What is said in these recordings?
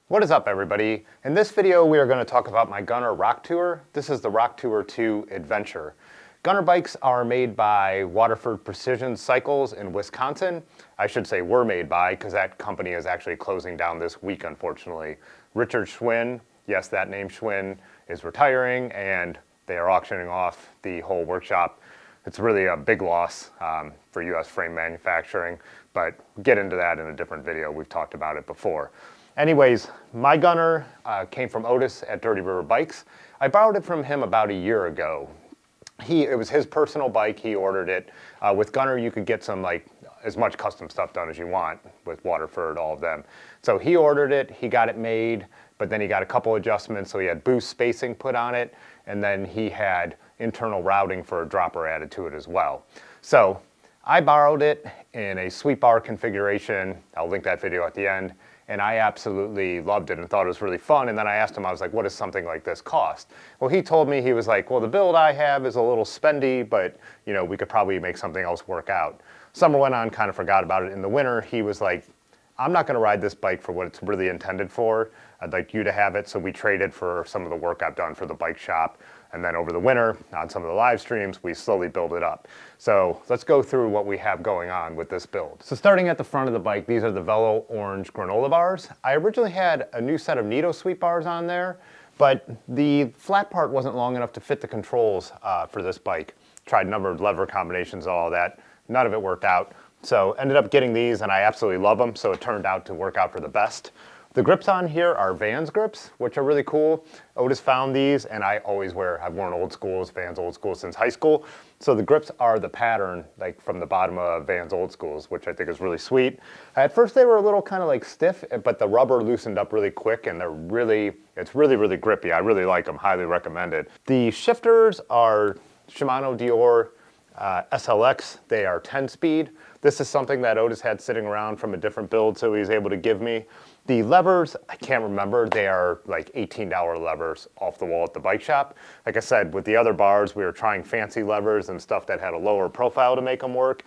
What is up, everybody? In this video we are going to talk about my Gunnar Rocktour. This is the Rocktour 2 Adventure. Gunnar bikes are made by Waterford Precision Cycles in Wisconsin. I should say were made by, because that company is actually closing down this week, unfortunately. Richard Schwinn, yes, that name Schwinn, is retiring and they are auctioning off the whole workshop. It's really a big loss for US frame manufacturing, but get into that in a different video. We've talked about it before. Anyways, my Gunnar came from Otis at Dirty River Bikes. I borrowed it from him about a year ago. It was his personal bike, he ordered it. With Gunnar you could get some as much custom stuff done as you want with Waterford, all of them. So he ordered it, he got it made, but then he got a couple adjustments, so he had boost spacing put on it, and then he had internal routing for a dropper added to it as well. So I borrowed it in a sweep bar configuration. I'll link that video at the end. And I absolutely loved it and thought it was really fun. And then I asked him, I was like, what does something like this cost? Well, he told me, he was like, well, the build I have is a little spendy, but we could probably make something else work out. Summer went on, kind of forgot about it. In the winter, he was like, I'm not gonna ride this bike for what it's really intended for. I'd like you to have it. So we traded for some of the work I've done for the bike shop. And then over the winter, on some of the live streams, we slowly build it up. So let's go through what we have going on with this build. So starting at the front of the bike, these are the Velo Orange Granola Bars. I originally had a new set of Nito sweep bars on there, but the flat part wasn't long enough to fit the controls for this bike. Tried a number of lever combinations, all that. None of it worked out. So ended up getting these and I absolutely love them. So it turned out to work out for the best. The grips on here are Vans grips, which are really cool. Otis found these and I've worn Old Schools, Vans Old Schools since high school. So the grips are the pattern, like from the bottom of Vans Old Schools, which I think is really sweet. At first they were a little kind of like stiff, but the rubber loosened up really quick and it's really grippy. I really like them, highly recommended. The shifters are Shimano Dior SLX. They are 10-speed. This is something that Otis had sitting around from a different build, so he was able to give me. The levers, I can't remember, they are like $18 levers off the wall at the bike shop. Like I said, with the other bars, we were trying fancy levers and stuff that had a lower profile to make them work.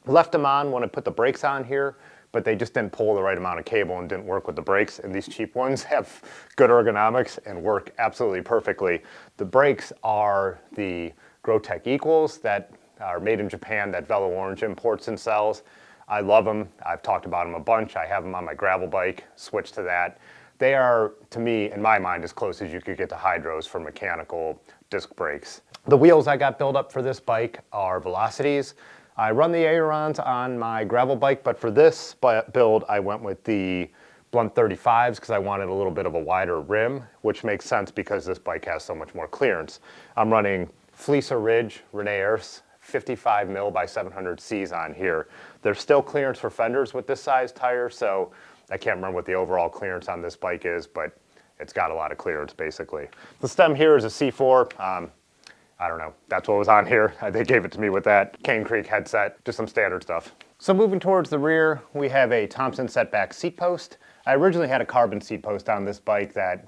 Left them on when I put the brakes on here, but they just didn't pull the right amount of cable and didn't work with the brakes. And these cheap ones have good ergonomics and work absolutely perfectly. The brakes are the Grotech Equals that are made in Japan that Velo Orange imports and sells. I love them. I've talked about them a bunch. I have them on my gravel bike, switched to that. They are, to me, in my mind, as close as you could get to hydros for mechanical disc brakes. The wheels I got built up for this bike are Velocities. I run the ailerons on my gravel bike, but for this build, I went with the Blunt 35s because I wanted a little bit of a wider rim, which makes sense because this bike has so much more clearance. I'm running Fleecer Ridge Rene Earths 55 mil by 700 Cs on here. There's still clearance for fenders with this size tire, so I can't remember what the overall clearance on this bike is, but it's got a lot of clearance basically. The stem here is a C4. I don't know, that's what was on here. They gave it to me with that Cane Creek headset, just some standard stuff. So moving towards the rear, we have a Thompson setback seat post. I originally had a carbon seat post on this bike that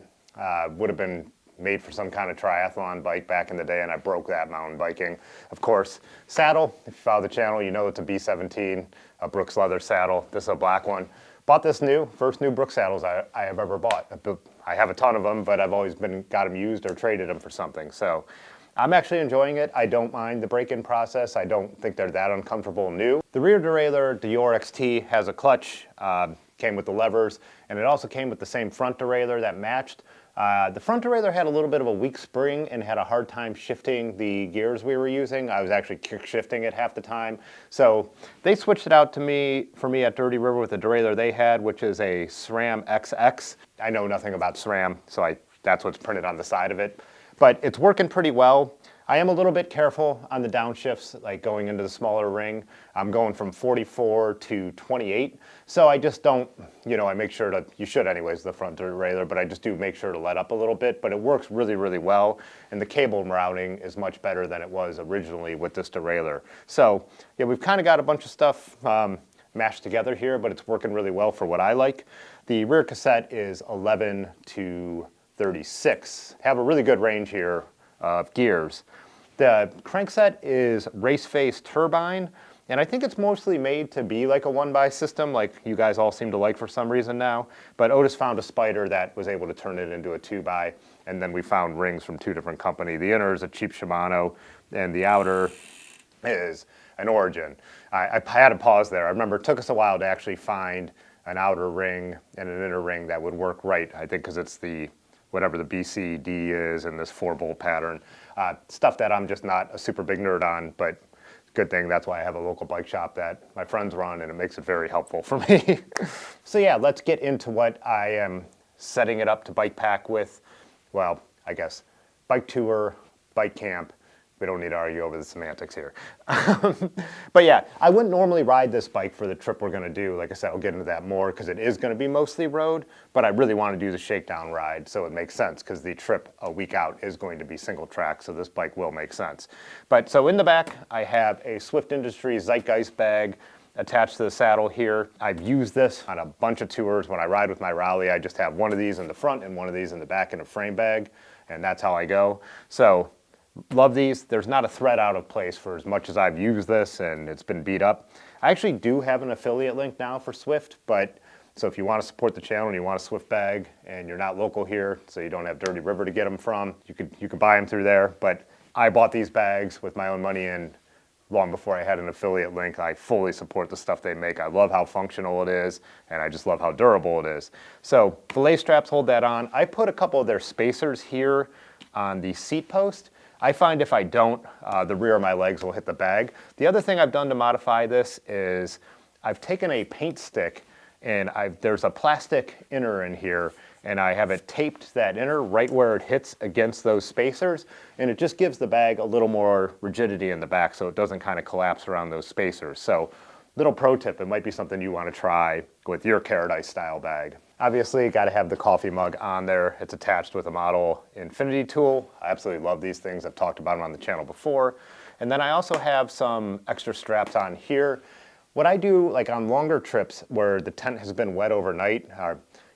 would have been made for some kind of triathlon bike back in the day, and I broke that mountain biking. Of course, saddle, if you follow the channel, you know it's a B17, a Brooks leather saddle. This is a black one. Bought this first new Brooks saddles I have ever bought. I have a ton of them, but I've always got them used or traded them for something. So I'm actually enjoying it. I don't mind the break-in process. I don't think they're that uncomfortable new. The rear derailleur, Dior XT, has a clutch, came with the levers, and it also came with the same front derailleur that matched. The front derailleur had a little bit of a weak spring and had a hard time shifting the gears we were using. I was actually kick shifting it half the time. So they switched it out for me at Dirty River with the derailleur they had, which is a SRAM XX. I know nothing about SRAM, so that's what's printed on the side of it. But it's working pretty well. I am a little bit careful on the downshifts, like going into the smaller ring. I'm going from 44 to 28. So I just don't, I make sure to, you should anyways, the front derailleur, but I just do make sure to let up a little bit, but it works really well. And the cable routing is much better than it was originally with this derailleur. So yeah, we've kind of got a bunch of stuff mashed together here, but it's working really well for what I like. The rear cassette is 11 to 36. Have a really good range here of gears. The crankset is race face turbine. And I think it's mostly made to be like a 1x system, like you guys all seem to like for some reason now. But Otis found a spider that was able to turn it into a 2x, and then we found rings from 2 different companies. The inner is a cheap Shimano, and the outer is an Origin. I had to pause there. I remember it took us a while to actually find an outer ring and an inner ring that would work right, I think because it's the whatever the BCD is in this 4-bolt pattern. Stuff that I'm just not a super big nerd on, but good thing that's why I have a local bike shop that my friends run, and it makes it very helpful for me. So yeah, let's get into what I am setting it up to bike pack with. Well, I guess bike tour, bike camp. We don't need to argue over the semantics here. But yeah, I wouldn't normally ride this bike for the trip we're gonna do. Like I said, I'll get into that more because it is gonna be mostly road, but I really wanna do the Shakedown ride, so it makes sense because the trip a week out is going to be single track, so this bike will make sense. But so in the back, I have a Swift Industries Zeitgeist bag attached to the saddle here. I've used this on a bunch of tours. When I ride with my Raleigh, I just have one of these in the front and one of these in the back in a frame bag, and that's how I go. So love these. There's not a thread out of place for as much as I've used this and it's been beat up. I actually do have an affiliate link now for Swift, but so if you want to support the channel and you want a Swift bag and you're not local here, so you don't have Dirty River to get them from, you could buy them through there. But I bought these bags with my own money in long before I had an affiliate link. I fully support the stuff they make. I love how functional it is, and I just love how durable it is. So belay straps hold that on. I put a couple of their spacers here on the seat post. I find if I don't, the rear of my legs will hit the bag. The other thing I've done to modify this is I've taken a paint stick and there's a plastic inner in here, and I have it taped that inner right where it hits against those spacers, and it just gives the bag a little more rigidity in the back so it doesn't kind of collapse around those spacers. So little pro tip, it might be something you want to try with your Paradise style bag. Obviously, got to have the coffee mug on there. It's attached with a model infinity tool. I absolutely love these things. I've talked about them on the channel before. And then I also have some extra straps on here. What I do, like on longer trips where the tent has been wet overnight,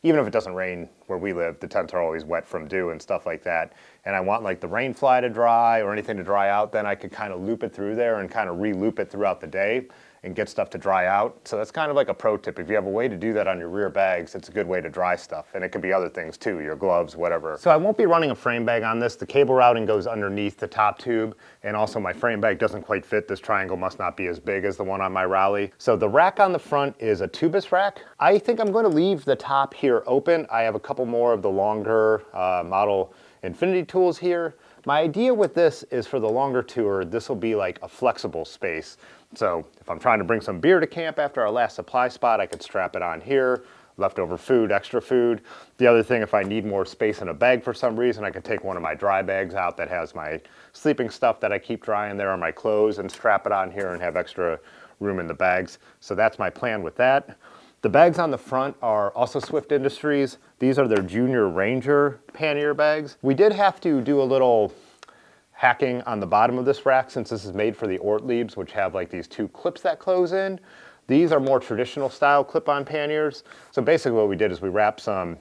even if it doesn't rain where we live, the tents are always wet from dew and stuff like that. And I want like the rain fly to dry or anything to dry out, then I could kind of loop it through there and kind of re-loop it throughout the day and get stuff to dry out. So that's kind of like a pro tip. If you have a way to do that on your rear bags, it's a good way to dry stuff. And it could be other things too, your gloves, whatever. So I won't be running a frame bag on this. The cable routing goes underneath the top tube. And also my frame bag doesn't quite fit. This triangle must not be as big as the one on my Raleigh. So the rack on the front is a tubeless rack. I think I'm going to leave the top here open. I have a couple more of the longer model infinity tools here. My idea with this is for the longer tour, this will be like a flexible space. So if I'm trying to bring some beer to camp after our last supply spot, I could strap it on here, leftover food, extra food. The other thing, if I need more space in a bag for some reason, I could take one of my dry bags out that has my sleeping stuff that I keep drying there, or my clothes, and strap it on here and have extra room in the bags. So that's my plan with that. The bags on the front are also Swift Industries. These are their Junior Ranger pannier bags. We did have to do a little hacking on the bottom of this rack since this is made for the Ortliebs, which have like these 2 clips that close in. These are more traditional style clip-on panniers. So basically what we did is we wrapped some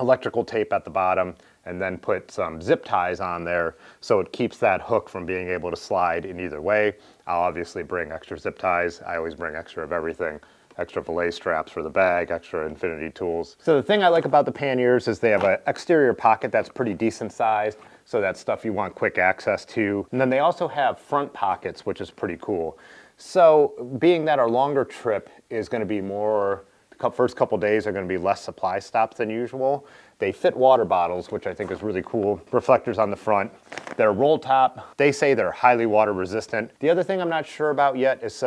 electrical tape at the bottom and then put some zip ties on there so it keeps that hook from being able to slide in either way. I'll obviously bring extra zip ties. I always bring extra of everything. Extra belay straps for the bag, extra infinity tools. So the thing I like about the panniers is they have an exterior pocket that's pretty decent sized, so that's stuff you want quick access to. And then they also have front pockets, which is pretty cool. So being that our longer trip is going to be more, the first couple days are going to be less supply stops than usual. They fit water bottles, which I think is really cool. Reflectors on the front. They're roll top. They say they're highly water resistant. The other thing I'm not sure about yet is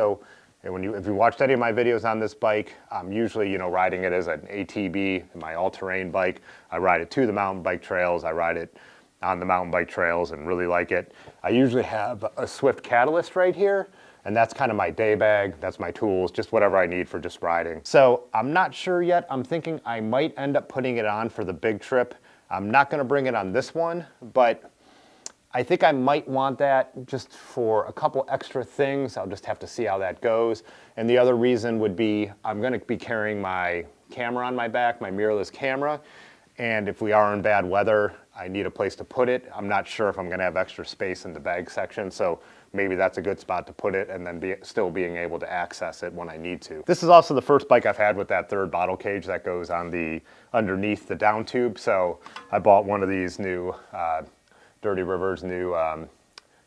if you watched any of my videos on this bike, I'm usually, riding it as an ATB, my all-terrain bike. I ride it to the mountain bike trails. I ride it on the mountain bike trails and really like it. I usually have a Swift catalyst right here, and that's kind of my day bag. That's my tools, just whatever I need for just riding. So I'm not sure yet. I'm thinking I might end up putting it on for the big trip. I'm not gonna bring it on this one, but I think I might want that just for a couple extra things. I'll just have to see how that goes. And the other reason would be I'm going to be carrying my camera on my back, my mirrorless camera. And if we are in bad weather, I need a place to put it. I'm not sure if I'm gonna have extra space in the bag section, so maybe that's a good spot to put it and then still being able to access it when I need to. This is also the first bike I've had with that third bottle cage that goes on the underneath the down tube. So I bought one of these new Dirty Rivers new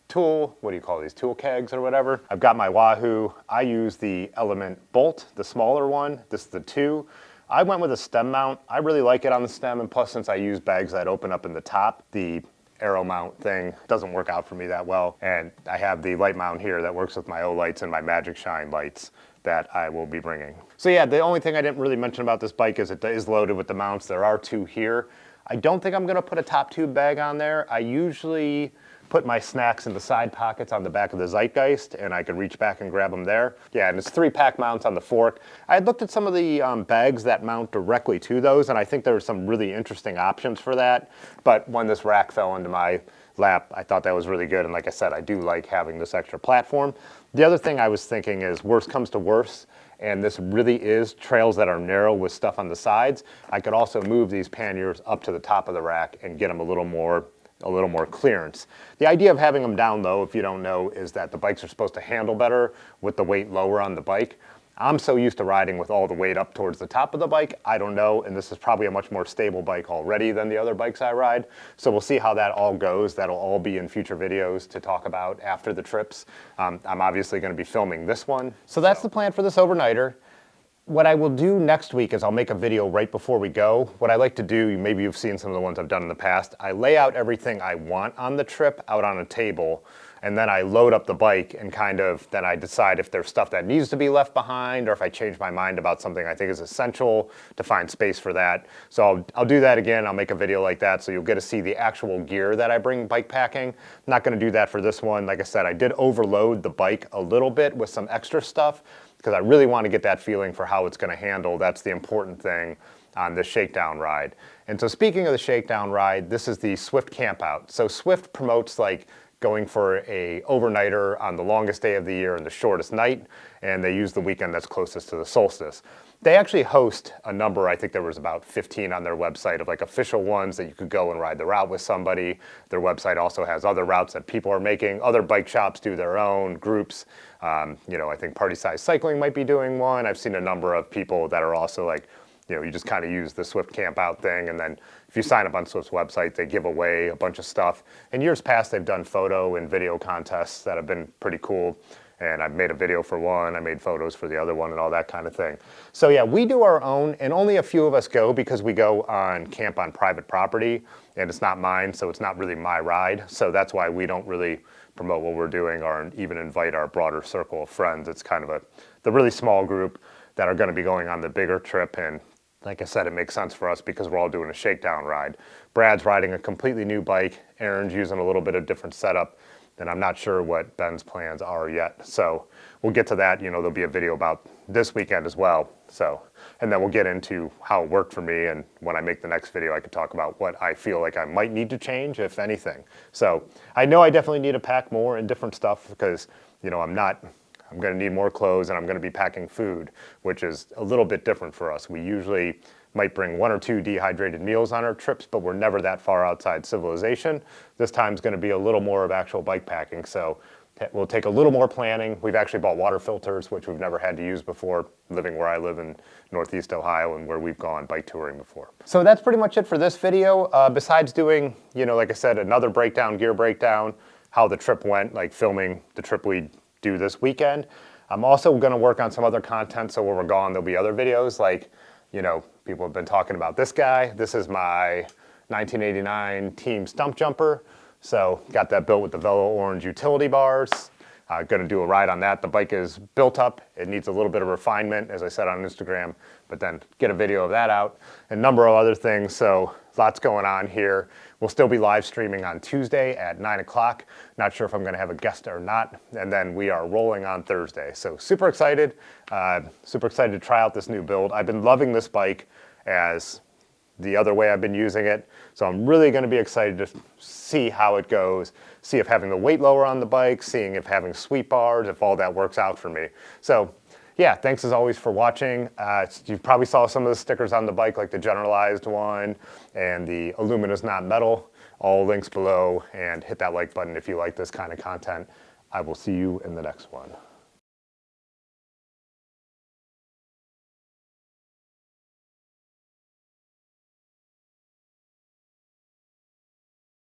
tool, what do you call these, tool kegs or whatever. I've got my Wahoo. I use the Element Bolt, the smaller one. This is the 2. I went with a stem mount. I really like it on the stem, and plus since I use bags that open up in the top, the arrow mount thing doesn't work out for me that well. And I have the light mount here that works with my O lights and my Magic Shine lights that I will be bringing. So yeah, the only thing I didn't really mention about this bike is it is loaded with the mounts. There are 2 here. I don't think I'm gonna put a top tube bag on there. I usually put my snacks in the side pockets on the back of the Zeitgeist, and I could reach back and grab them there. Yeah, and it's 3-pack mounts on the fork. I had looked at some of the bags that mount directly to those, and I think there were some really interesting options for that. But when this rack fell into my lap, I thought that was really good. And like I said, I do like having this extra platform. The other thing I was thinking is, worst comes to worst, and this really is trails that are narrow with stuff on the sides, I could also move these panniers up to the top of the rack and get them a little more clearance. The idea of having them down low, if you don't know, is that the bikes are supposed to handle better with the weight lower on the bike. I'm so used to riding with all the weight up towards the top of the bike, I don't know, and this is probably a much more stable bike already than the other bikes I ride. So we'll see how that all goes. That'll all be in future videos to talk about after the trips. I'm obviously going to be filming this one. So that's the plan for this overnighter. What I will do next week is I'll make a video right before we go. What I like to do, maybe you've seen some of the ones I've done in the past, I lay out everything I want on the trip out on a table, and then I load up the bike and then I decide if there's stuff that needs to be left behind or if I change my mind about something I think is essential to find space for that. So I'll do that again. I'll make a video like that so you'll get to see the actual gear that I bring bike packing. I'm not gonna do that for this one. Like I said, I did overload the bike a little bit with some extra stuff, because I really want to get that feeling for how it's going to handle. That's the important thing on the Shakedown ride. And so speaking of the Shakedown ride, this is the Swift Campout. So Swift promotes like going for a overnighter on the longest day of the year and the shortest night, and they use the weekend that's closest to the solstice. They actually host a number, I think there was about 15 on their website, of like official ones that you could go and ride the route with somebody. Their website also has other routes that people are making. Other bike shops do their own groups. You know, I think Party Size Cycling might be doing one. I've seen a number of people that are also like, you know, you just kind of use the Swift Campout thing, and then if you sign up on Swift's website, they give away a bunch of stuff. In years past, they've done photo and video contests that have been pretty cool. And I've made a video for one, I made photos for the other one and all that kind of thing. So yeah, we do our own, and only a few of us go because we go on camp on private property, and it's not mine, so it's not really my ride. So that's why we don't really promote what we're doing or even invite our broader circle of friends. It's kind of the really small group that are gonna be going on the bigger trip. And like I said, it makes sense for us because we're all doing a Shakedown ride. Brad's riding a completely new bike. Aaron's using a little bit of different setup. And I'm not sure what Ben's plans are yet. So we'll get to that. You know, there'll be a video about this weekend as well. So, and then we'll get into how it worked for me. And when I make the next video, I could talk about what I feel like I might need to change, if anything. So I know I definitely need to pack more and different stuff because, you know, I'm going to need more clothes and I'm going to be packing food, which is a little bit different for us. We usually might bring 1 or 2 dehydrated meals on our trips, but we're never that far outside civilization. This time's going to be a little more of actual bike packing, so we'll take a little more planning. We've actually bought water filters, which we've never had to use before, living where I live in Northeast Ohio and where we've gone bike touring before. So that's pretty much it for this video. Besides doing, you know, like I said, another breakdown, gear breakdown, how the trip went, like filming the trip we do this weekend. I'm also going to work on some other content, so when we're gone, there'll be other videos like, you know, people have been talking about this guy. This is my 1989 Team Stump Jumper. So got that built with the Velo Orange utility bars. Going to do a ride on that. The bike is built up. It needs a little bit of refinement, as I said on Instagram, but then get a video of that out. A number of other things, so lots going on here. We'll still be live streaming on Tuesday at 9 o'clock. Not sure if I'm going to have a guest or not. And then we are rolling on Thursday. So super excited to try out this new build. I've been loving this bike as the other way I've been using it. So I'm really going to be excited to see how it goes, see if having the weight lower on the bike, seeing if having sweep bars, if all that works out for me. So Yeah, thanks as always for watching. You probably saw some of the stickers on the bike, like the generalized one and the aluminum is not metal. All links below, and hit that like button if you like this kind of content. I will see you in the next one.